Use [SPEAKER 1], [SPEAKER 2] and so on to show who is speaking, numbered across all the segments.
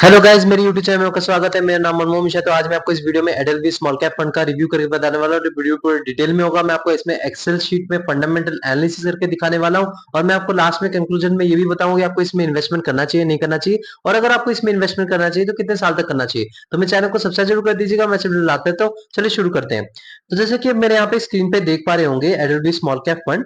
[SPEAKER 1] Hello guys, मेरे YouTube channel में आपका स्वागत है। मेरा नाम मनमोहन मिश्रा। तो आज मैं आपको इस वीडियो में एडएलबी स्मॉल कैप फंड का रिव्यू करके बताने वाला हूँ। वीडियो पूरे डिटेल में होगा। मैं आपको इसमें एक्सेल शीट में फंडामेंटल एनालिसिस करके दिखाने वाला हूँ और मैं आपको लास्ट में कंक्लूजन में ये भी बताऊंगा कि आपको इसमें इन्वेस्टमेंट करना चाहिए नहीं करना चाहिए, और अगर आपको इसमें इन्वेस्टमेंट करना चाहिए तो कितने साल तक करना चाहिए। तो मेरे चैनल को सब्सक्राइब जरूर कर दीजिएगा। मैं चलिए लाते हैं, तो चलिए शुरू करते हैं। तो जैसे कि मेरे यहाँ पे स्क्रीन पे देख पा रहे होंगे एडएलबी स्मॉल कैप फंड।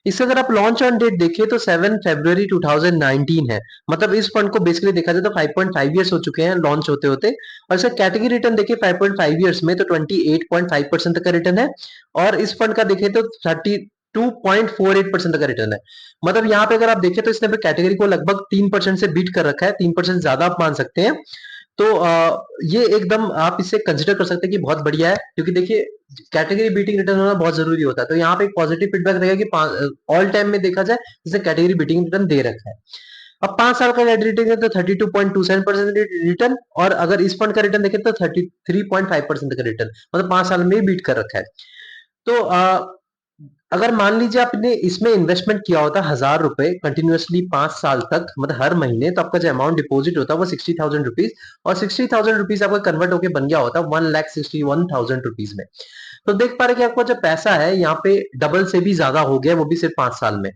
[SPEAKER 1] इससे अगर आप लॉन्च ऑन डेट देखिए तो 7 फरवरी 2019 है। मतलब इस फंड को बेसिकली देखा जाए तो 5.5 इयर्स हो चुके हैं लॉन्च होते होते। और इसका कैटेगरी रिटर्न देखिए 5.5 इयर्स में तो 28.5% तक का रिटर्न है। और इस फंड का देखें तो 32.48% का रिटर्न है। मतलब यहाँ पे अगर आप देखें तो इसने कैटेगरी को लगभग 3% से बीट कर रखा है। 3% ज्यादा आप मान सकते हैं। तो ये एकदम आप इसे कंसिडर कर सकते हैं कि बहुत बढ़िया है, क्योंकि देखिए कैटेगरी बीटिंग रिटर्न होना बहुत जरूरी होता है। तो यहाँ पे एक पॉजिटिव फीडबैक रहेगा कि ऑल टाइम में देखा जाए जिसने कैटेगरी बीटिंग रिटर्न दे रखा है। अब 5 साल का रिटर्न है तो 32.27% रिटर्न, और अगर इस फंड का रिटर्न देखें तो 33.5% का रिटर्न, मतलब 5 साल में ही बीट कर रखा है। तो अगर मान लीजिए आपने इसमें इन्वेस्टमेंट किया होता 1,000 रुपए कंटिन्यूअसली 5 साल तक, मतलब हर महीने, तो आपका जो अमाउंट डिपॉजिट होता है वो 60,000 रुपीज, और 60,000 रुपीज आपका कन्वर्ट होकर बन गया होता 1,61,000 रुपीज में। तो देख पा रहे कि आपका जो पैसा है यहाँ पे डबल से भी ज्यादा हो गया, वो भी सिर्फ 5 साल में।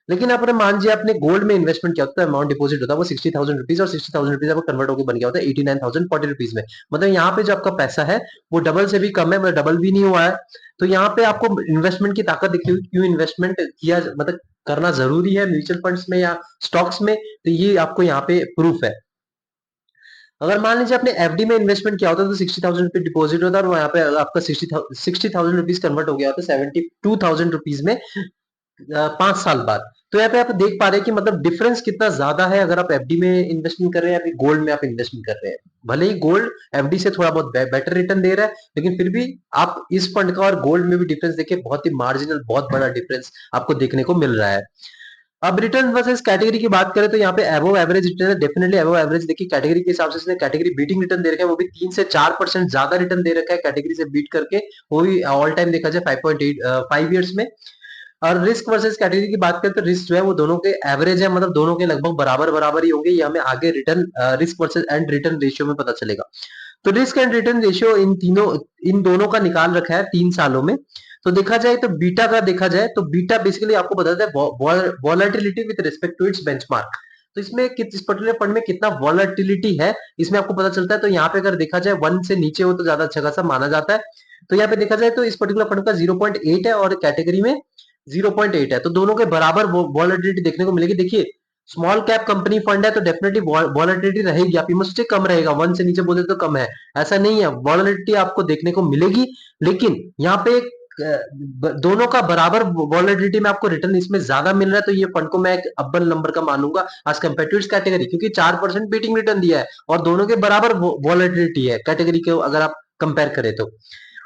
[SPEAKER 1] लेकिन आपने मान लीजिए आपने गोल्ड में इन्वेस्टमेंट किया होता है, अमाउंट डिपॉजिट होता है वो 60,000 रुपीज, और 60,000 रुपीज आपको कन्वर्ट होकर बन गया होता है 89,040 रुपीज में। मतलब यहाँ पे जो आपका पैसा है वो डबल से भी कम है, मतलब डबल भी नहीं हुआ है। तो यहाँ पे आपको इन्वेस्टमेंट की ताकत दिखी हुई, क्यों इन्वेस्टमेंट किया, मतलब करना जरूरी है म्यूचुअल फंड्स में या स्टॉक्स में, तो ये आपको यहाँ पे प्रूफ है। अगर मान लीजिए आपने एफडी में इन्वेस्टमेंट किया होता तो 60,000 रुपीज डिपॉजिट होता, और वहां पे आपका 60,000 रुपीज कन्वर्ट हो गया होता 72,000 रुपीज में 5 साल बाद। तो यहाँ पे आप देख पा रहे हैं कि मतलब डिफरेंस कितना ज्यादा है अगर आप एफडी में इन्वेस्टमेंट कर रहे हैं या फिर गोल्ड में आप इन्वेस्टमेंट कर रहे हैं। भले ही गोल्ड एफडी से थोड़ा बहुत बेटर रिटर्न दे रहा है, लेकिन फिर भी आप इस फंड का और गोल्ड में भी डिफरेंस देखिए, बहुत ही मार्जिनल, बहुत बड़ा डिफरेंस आपको देखने को मिल रहा है। अब रिटर्न वर्सेस कैटेगरी की बात करें तो यहाँ पे अबव एवरेज रिटर्न है, डेफिनेटली अबव एवरेज। देखिए कैटेगरी के हिसाब से इसने कैटेगरी बीटिंग रिटर्न दे रखा है, वो भी 3 से 4% ज्यादा रिटर्न दे रखा है कैटेगरी से बीट करके। वो भी ऑल टाइम देखा जाए 5.5 ईयर्स में। और रिस्क वर्सेस कैटेगरी की बात करें तो रिस्क जो है वो दोनों के एवरेज है, मतलब दोनों के लगभग बराबर बराबर ही होंगे। ये हमें आगे return risk versus and return ratio में पता चलेगा। तो risk and return ratio in दोनों का निकाल रखा है 3 सालों में। तो देखा जाए तो बीटा का देखा जाए तो बीटा बेसिकली आपको बताता है volatility with respect to its benchmark. तो इसमें इस पर्टिकुलर फंड में कितना वॉलेटिलिटी है इसमें आपको पता चलता है। तो यहाँ पे अगर देखा जाए 1 से नीचे हो तो ज्यादा अच्छा खासा माना जाता है। तो यहाँ पे देखा जाए तो इस पर्टिकुलर फंड का 0.8 है और कैटेगरी में 0.8 है, तो दोनों के बराबर वॉलेटिलिटी देखने को मिलेगी। देखिए स्मॉल कैप कंपनी फंड है तो डेफिनेटली वॉलेटिलिटी रहेगी, आप मुझसे कम रहेगा, 1 से नीचे बोले तो कम है, ऐसा नहीं है। वॉलेटिलिटी आपको देखने को मिलेगी, लेकिन यहाँ पे दोनों का बराबर वॉलेटिलिटी में आपको रिटर्न इसमें ज्यादा मिल रहा है। तो ये फंड को मैं एक अव्वल नंबर का मानूंगा आज कंपेयर टू इट्स कैटेगरी, क्योंकि 4% बीटिंग रिटर्न दिया है और दोनों के बराबर वॉलेटिलिटी है कैटेगरी के अगर आप कंपेयर करें तो।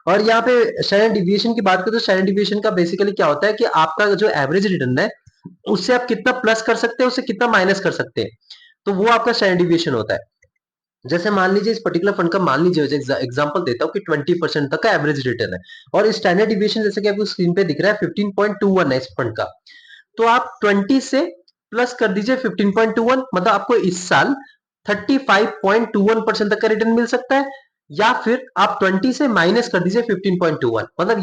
[SPEAKER 1] और यहाँ पे स्टैंडर्ड डिविएशन की बात करें तो स्टैंडर्ड डिविएशन का बेसिकली क्या होता है कि आपका जो एवरेज रिटर्न है उससे आप कितना प्लस कर सकते हैं, उससे कितना माइनस कर सकते हैं, तो वो आपका स्टैंडर्ड डिविएशन होता है। जैसे मान लीजिए इस पर्टिकुलर फंड का मान लीजिए एग्जांपल देता हूं कि 20% तक का एवरेज रिटर्न है, और स्टैंडर्ड डिविएशन जैसे कि आपको स्क्रीन पे दिख रहा है 15.21 है इस फंड का। तो आप 20 से प्लस कर दीजिए 15.21, मतलब आपको इस साल 35.21% तक का रिटर्न मिल सकता है। या फिर आप 20 से माइनस कर दीजिए 15.21, मतलब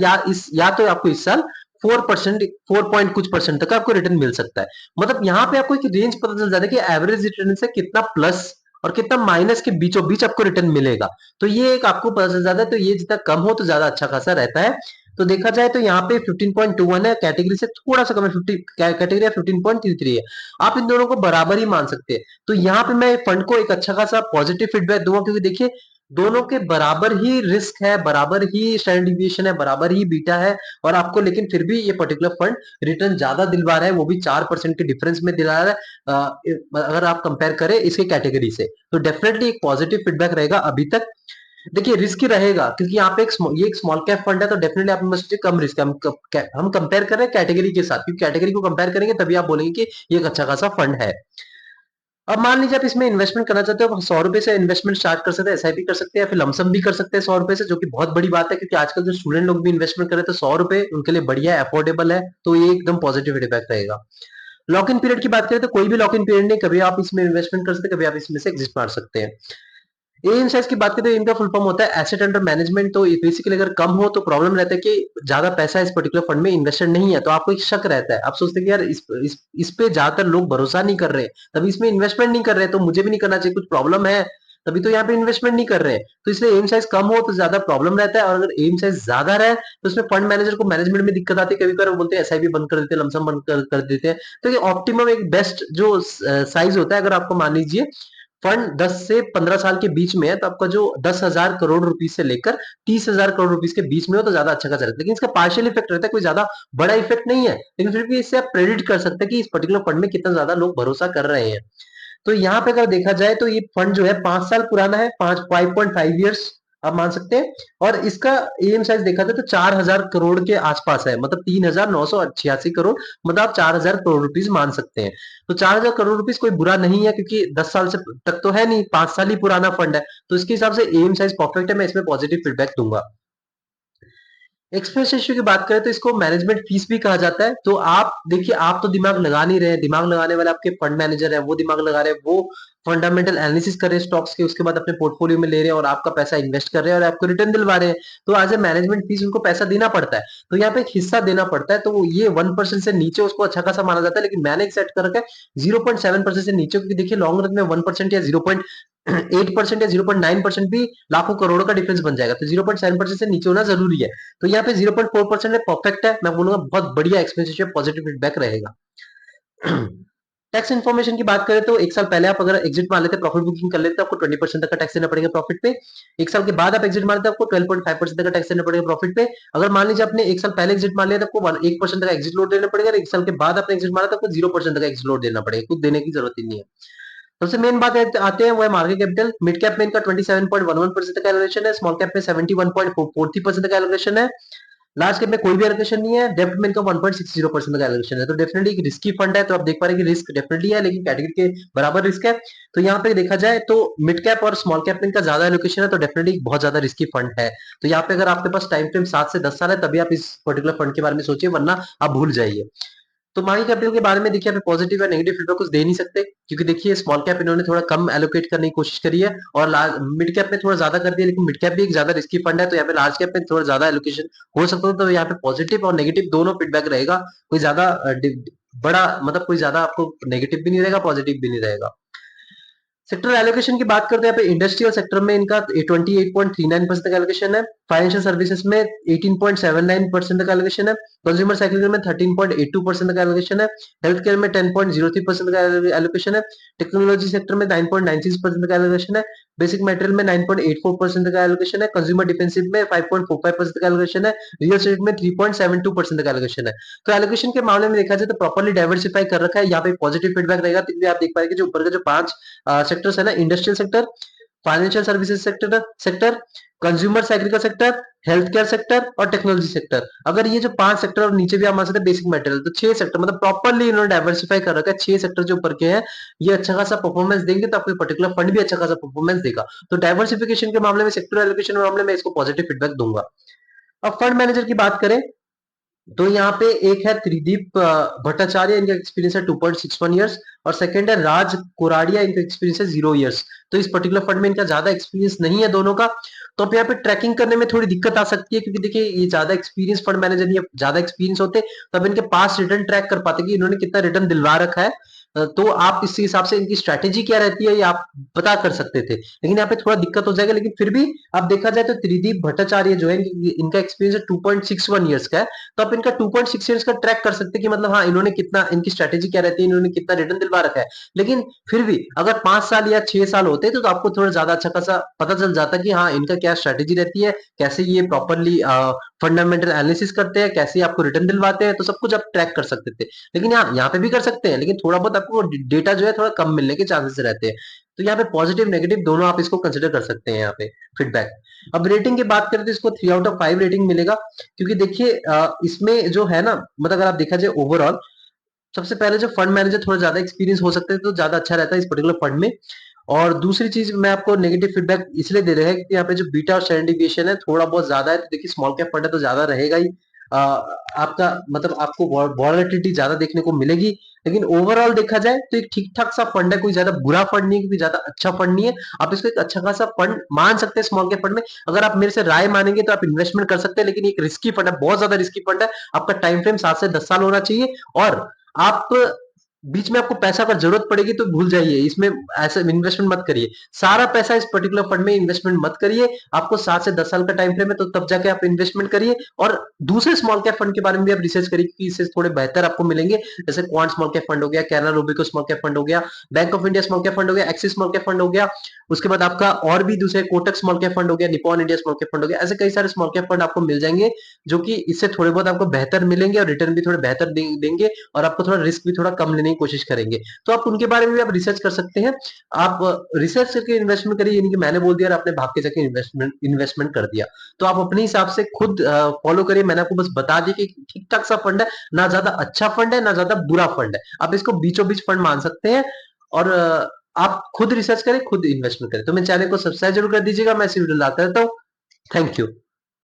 [SPEAKER 1] या तो आपको इस साल 4%, 4 पॉइंट कुछ परसेंट तक आपको रिटर्न मिल सकता है। मतलब यहाँ पे आपको एक रेंज पता चल जाता है कि एवरेज रिटर्न से कितना प्लस और कितना माइनस के बीचों बीच आपको रिटर्न मिलेगा। तो ये एक आपको पता चल जाता है। तो ये जितना कम हो तो ज्यादा अच्छा खासा रहता है। तो देखा जाए तो यहाँ पे 15.21 है, कैटेगरी से थोड़ा सा कम है, 50 कैटेगरी 15.33 है। आप इन दोनों को बराबर ही मान सकते हैं। तो यहाँ पे मैं फंड को एक अच्छा खासा पॉजिटिव फीडबैक दूंगा, क्योंकि देखिए दोनों के बराबर ही रिस्क है, बराबर ही स्टैंडर्ड डिविएशन है, बराबर ही बीटा है, और आपको लेकिन फिर भी ये पर्टिकुलर फंड रिटर्न ज्यादा दिलवा रहा है, वो भी 4% के डिफरेंस में दिला रहा है। अगर आप कंपेयर करें इसके कैटेगरी से तो डेफिनेटली एक पॉजिटिव फीडबैक रहेगा अभी तक। देखिए रिस्क रहेगा, क्योंकि यहाँ पे ये एक स्मॉल कैप फंड है, तो डेफिनेटली आप मुझसे कम रिस्क है। हम कंपेयर कर रहे हैं कैटेगरी के साथ, क्योंकि कैटेगरी को कंपेयर करेंगे तभी आप बोलेंगे कि ये एक अच्छा खासा फंड है। अब मान लीजिए आप इसमें इन्वेस्टमेंट करना चाहते हो, 100 रुपए से इन्वेस्टमेंट स्टार्ट कर सकते हैं, एसआईपी कर सकते हैं, या फिर लमसम भी कर सकते हैं 100 रुपए से, जो कि बहुत बड़ी बात है, क्योंकि आजकल जो स्टूडेंट लोग भी इन्वेस्टमेंट कर रहे हैं तो 100 रुपए उनके लिए बढ़िया है, अफोर्डेबल है। तो ये एकदम पॉजिटिव फीडबैक रहेगा। लॉक इन पीरियड की बात करें तो कोई भी लॉक इन पीरियड नहीं, कभी आप इसमें इन्वेस्टमेंट कर सकते हैं, कभी आप इसमें से एग्जिट मार सकते हैं। एएम साइज की बात करें तो इनका फुल फॉर्म होता है एसेट अंडर मैनेजमेंट। तो बेसिकली अगर कम हो तो प्रॉब्लम रहता है कि ज्यादा पैसा इस पर्टिकुलर फंड में इन्वेस्टेड नहीं है, तो आपको एक शक रहता है, आप सोचते हैं कि यार इस पे ज्यादातर लोग भरोसा नहीं कर रहे हैं, तभी इसमें इन्वेस्टमेंट नहीं कर रहे हैं, तो मुझे भी नहीं करना चाहिए, कुछ प्रॉब्लम है तभी तो यहाँ पे इन्वेस्टमेंट नहीं कर रहे हैं। तो इसलिए एम साइज कम हो तो ज्यादा प्रॉब्लम रहता है, और अगर एम साइज ज्यादा रहे तो उसमें फंड मैनेजर को मैनेजमेंट में दिक्कत आती है, कभी कभी वो बोलते हैं एसआईपी बंद कर देते हैं, लमसम बंद कर देते हैं। तो ये ऑप्टिमम एक बेस्ट जो साइज होता है, अगर आपको मान लीजिए फंड 10 से 15 साल के बीच में है, तो आपका जो 10,000 करोड़ रुपीस से लेकर 30,000 करोड़ रुपीस के बीच में हो तो ज्यादा अच्छा खासा रहता है। लेकिन इसका पार्शियल इफेक्ट रहता है, कोई ज्यादा बड़ा इफेक्ट नहीं है, लेकिन फिर भी इससे आप प्रेडिक्ट कर सकते हैं कि इस पर्टिकुलर फंड में कितना ज्यादा लोग भरोसा कर रहे हैं। तो यहाँ पे अगर देखा जाए तो ये फंड जो है 5 साल पुराना है, 5.5 ईयर्स आप मान सकते हैं। और इसका एम साइज देखा जाए तो 4,000 करोड़ के आसपास है, मतलब 3,986 करोड़, मतलब आप 4,000 करोड़ रुपीस मान सकते हैं। तो 4,000 करोड़ रुपीस कोई बुरा नहीं है, क्योंकि 10 साल से तक तो है नहीं, 5 साल ही पुराना फंड है, तो इसके हिसाब से एम साइज परफेक्ट है, मैं इसमें पॉजिटिव फीडबैक दूंगा। एक्सपेंस रेशियो की बात करें तो इसको मैनेजमेंट फीस भी कहा जाता है। तो आप देखिए, आप तो दिमाग लगा नहीं रहे हैं, दिमाग लगाने वाले आपके फंड मैनेजर है, वो दिमाग लगा रहे हैं, वो फंडामेंटल एनालिसिस कर रहे हैं स्टॉक्स के, उसके बाद अपने पोर्टफोलियो में ले रहे हैं और आपका पैसा इन्वेस्ट कर रहे हैं और आपको रिटर्न दिलवा रहे हैं। तो एज ए मैनेजमेंट फीस उनको पैसा देना पड़ता है, तो यहाँ पे एक हिस्सा देना पड़ता है। तो ये 1% से नीचे उसको अच्छा खासा माना जाता है, लेकिन मैंने एक सेट कर रखा है 0.7% से नीचे, क्योंकि देखिए लॉन्ग रन में 1% या 0.8% या 0.9% भी लाखों करोड़ों का डिफरेंस बन जाएगा, तो 0.7% से नीचे होना जरूरी है। तो यहाँ पे 0.4% है, परफेक्ट है, मैं बोलूंगा बहुत बढ़िया एक्सपेंस पॉजिटिव फीडबैक रहेगा। टैक्स इन्फॉर्मेशन की बात करें तो एक साल पहले आप अगर एग्जिट मार लेते, प्रॉफिट बुकिंग कर लेते, तो आपको 20% तक का टैक्स देना पड़ेगा प्रॉफिट पे। एक साल के बाद आप एग्जिट मारते, आपको 12.5% तक का टैक्स देना पड़ेगा प्रॉफिट पे। अगर मान लीजिए आपने एक साल पहले एग्जिट मार लिया तो आपको 1% तक का एग्जिट लोड देना पड़ेगा, एक साल के बाद आपने एग्जिट मारा तो आपको 0% तक का एग्जिट लोड देना पड़ेगा, कुछ देने की जरूरत ही नहीं है। सबसे मेन बात आते हैं वो है मार्केट कैपिटल। मिड कैप में इनका 27.11% का एलोकेशन है, स्मॉल कैप में 71.43% का एलोकेशन है, लार्ज कैप में कोई भी एलोकेशन नहीं है, डेब्ट में इनका 1.60% का एलोकेशन है। तो डेफिनेटली एक रिस्की फंड है, तो आप देख पा रहे हैं कि रिस्क डेफिनेटली है, लेकिन कैटेगरी के बराबर रिस्क है। तो यहाँ पे देखा जाए तो मिड कैप और स्मॉल कैप में इनका ज्यादा एलोकेशन है, तो डेफिनेटली बहुत ज्यादा रिस्की फंड है। तो यहाँ पे अगर आपके पास टाइम फ्रेम 7 से 10 साल है, तभी आप इस पर्टिकुलर फंड के बारे में सोचिए, वरना आप भूल जाइए। तो मार्केट कैपिटल के बारे में देखिए, यहाँ पे पॉजिटिव या नेगेटिव फीडबैक कुछ दे नहीं सकते, क्योंकि देखिए स्मॉल कैप इन्होंने थोड़ा कम एलोकेट करने की कोशिश करी है, और मिड कैप में थोड़ा ज्यादा कर दिया, लेकिन मिड कैप भी एक ज्यादा रिस्की फंड है, तो यहाँ पे लार्ज कैप में थोड़ा ज्यादा एलोकेशन हो सकता है। तो यहाँ पे पॉजिटिव और नेगेटिव दोनों फीडबैक रहेगा, कोई ज्यादा बड़ा मतलब कोई ज्यादा आपको नेगेटिव भी नहीं रहेगा, पॉजिटिव भी नहीं रहेगा। सेक्टर एलोकेशन की बात करते हैं, यहाँ पे इंडस्ट्रियल सेक्टर में इनका 28.39% का एलोकेशन है, फाइनेंशियल सर्विसेज में 18.79% का एलोकेशन है, कंज्यूमर साइकिल में 13.82% का एलोकेशन है, हेल्थ केयर में 10.03% का एलोकेशन है, टेक्नोलॉजी सेक्टर में 9.96% का एलोकेशन है, बेसिक मटेरियल में 9.84% का एलोकेशन है, कंज्यूमर डिफेंसिव में 5.45% का एलोकेशन है, रियल एस्टेट में 3.72% का एलोकेशन है। तो एलोकेशन के मामले में देखा जाए तो प्रॉपर्ली डाइवर्सिफाई कर रखा है, यहाँ पे पॉजिटिव फीडबैक रहेगा। तो आप देख पाएंगे जो ऊपर के जो 5 सेक्टर्स है ना, industrial sector, financial services sector, consumer cycle sector, health care sector और टेक्नोलॉजी सेक्टर, अगर ये जो 5 सेक्टर और नीचे भी आप मान सकते हैं बेसिक मटेरियल, तो 6 सेक्टर, मतलब प्रॉपर्ली इन्होंने डाइवर्सिफाई कर रखा है। 6 सेक्टर जो ऊपर के हैं ये अच्छा खासा परफॉर्मेंस देंगे, तो आपको पर्टिकुलर फंड भी अच्छा खासा परफॉर्मेंस देगा। तो डाइवर्सिफिकेशन के मामले में, सेक्टर एलोकेशन के मामले में इसको पॉजिटिव फीडबैक दूंगा। अब फंड मैनेजर की बात करें तो यहाँ पे एक है त्रिदीप भट्टाचार्य, इनका एक्सपीरियंस है 2.61 ईयर्स, और सेकंड है राज कोराडिया, इनका एक्सपीरियंस है 0 ईयर्स। तो इस पर्टिकुलर फंड में इनका ज्यादा एक्सपीरियंस नहीं है दोनों का, तो अब यहाँ पे ट्रैकिंग करने में थोड़ी दिक्कत आ सकती है, क्योंकि देखिए ये ज्यादा एक्सपीरियंस फंड मैनेजर नहीं है, ज्यादा एक्सपीरियंस होते तब इनके पास रिटर्न ट्रैक कर पाते कि इन्होंने कितना रिटर्न दिलवा रखा है। तो आप इस हिसाब से इनकी स्ट्रैटेजी क्या रहती है ये आप पता कर सकते थे, लेकिन यहाँ पे थोड़ा दिक्कत हो जाएगा। लेकिन फिर भी आप देखा जाए तो त्रिदीप भट्टाचार्य जो है, इनका एक्सपीरियंस 2.61 ईयर्स का है, तो आप इनका 2.6 ईयर्स का ट्रैक कर सकते हैं कि मतलब हाँ इन्होंने कितना, इनकी स्ट्रैटेजी क्या रहती है, इन्होंने कितना रिटर्न दिलवा रखा है। लेकिन फिर भी अगर 5 साल या 6 साल होते तो आपको थोड़ा ज्यादा अच्छा खासा पता चल जाता कि हाँ इनका क्या स्ट्रैटेजी रहती है, कैसे ये प्रॉपरली फंडामेंटल एनालिसिस करते हैं, कैसे आपको रिटर्न दिलवाते हैं, तो सब कुछ आप ट्रैक कर सकते थे। लेकिन यहाँ पे भी कर सकते हैं, लेकिन थोड़ा बहुत आपको डेटा जो है थोड़ा कम मिलने के चांसेस रहते हैं। तो यहाँ पे पॉजिटिव नेगेटिव दोनों आप इसको कंसिडर कर सकते हैं यहाँ पे फीडबैक। अब रेटिंग की बात करें तो इसको 3/5 रेटिंग मिलेगा, क्योंकि देखिए इसमें जो है ना, मतलब अगर आप देखा जाए ओवरऑल, सबसे पहले जो फंड मैनेजर थोड़ा ज्यादा एक्सपीरियंस हो सकते हैं तो ज्यादा अच्छा रहता है इस पर्टिकुलर फंड में। और दूसरी चीज मैं आपको नेगेटिव फीडबैक इसलिए दे रहे हैं क्योंकि यहाँ पे जो बीटा और स्टैंडर्ड डिविएशन है थोड़ा बहुत ज्यादा है, तो देखिए स्मॉल कैप फंड है तो ज्यादा रहेगा ही। आपका मतलब आपको वॉलेटिलिटी ज्यादा देखने को मिलेगी, लेकिन ओवरऑल देखा जाए तो एक ठीक ठाक सा फंड है, कोई ज्यादा बुरा फंड नहीं है, कोई ज्यादा अच्छा फंड नहीं है। आप इसको एक अच्छा खासा फंड मान सकते हैं स्मॉल कैप फंड में। अगर आप मेरे से राय मानेंगे तो आप इन्वेस्टमेंट कर सकते हैं, लेकिन एक रिस्की फंड है, बहुत ज्यादा रिस्की फंड है। आपका टाइम फ्रेम 7 से 10 साल होना चाहिए, और आप बीच में आपको पैसा अगर जरूरत पड़ेगी तो भूल जाइए, इसमें ऐसे इन्वेस्टमेंट मत करिए। सारा पैसा इस पर्टिकुलर फंड में इन्वेस्टमेंट मत करिए। आपको 7 से 10 साल का टाइम फ्रेम है, तो तब जाके आप इन्वेस्टमेंट करिए। और दूसरे स्मॉल कैप फंड के बारे में भी आप रिसर्च करिए, क्योंकि इससे थोड़े बेहतर आपको मिलेंगे। जैसे क्वांट स्मॉल कैप फंड हो गया, Canara Robeco small cap fund हो गया, bank of India small cap fund हो गया, एक्सिस स्मॉल कैप फंड हो गया। उसके बाद आपका और भी दूसरे कोटक स्मॉल कैप फंड हो गया, Nippon India small cap fund हो गया। ऐसे कई सारे स्मॉल कैप फंड आपको मिल जाएंगे, जो कि इससे थोड़े बहुत आपको बेहतर मिलेंगे और रिटर्न भी थोड़े बेहतर देंगे, और आपको थोड़ा रिस्क भी थोड़ा कम लेने की कोशिश करेंगे। तो आप उनके बारे में भी आप रिसर्च कर सकते हैं। आप रिसर्च करके इन्वेस्टमेंट करिए, यानी कि मैंने बोल दिया और आपने भाग के जाके इन्वेस्टमेंट कर दिया। तो आप अपने हिसाब से खुद फॉलो करिए। मैंने आपको बस बता दिया कि ठीक ठाक सा फंड है, ना ज्यादा अच्छा फंड है ना ज्यादा बुरा फंड है। आप इसको बीचों बीच फंड मान सकते हैं, और आप खुद रिसर्च करें, खुद इन्वेस्टमेंट करें। तो मेरे चैनल को सब्सक्राइब जरूर कर दीजिएगा, मैं ऐसी वीडियो लाता रहता हूँ। Thank you.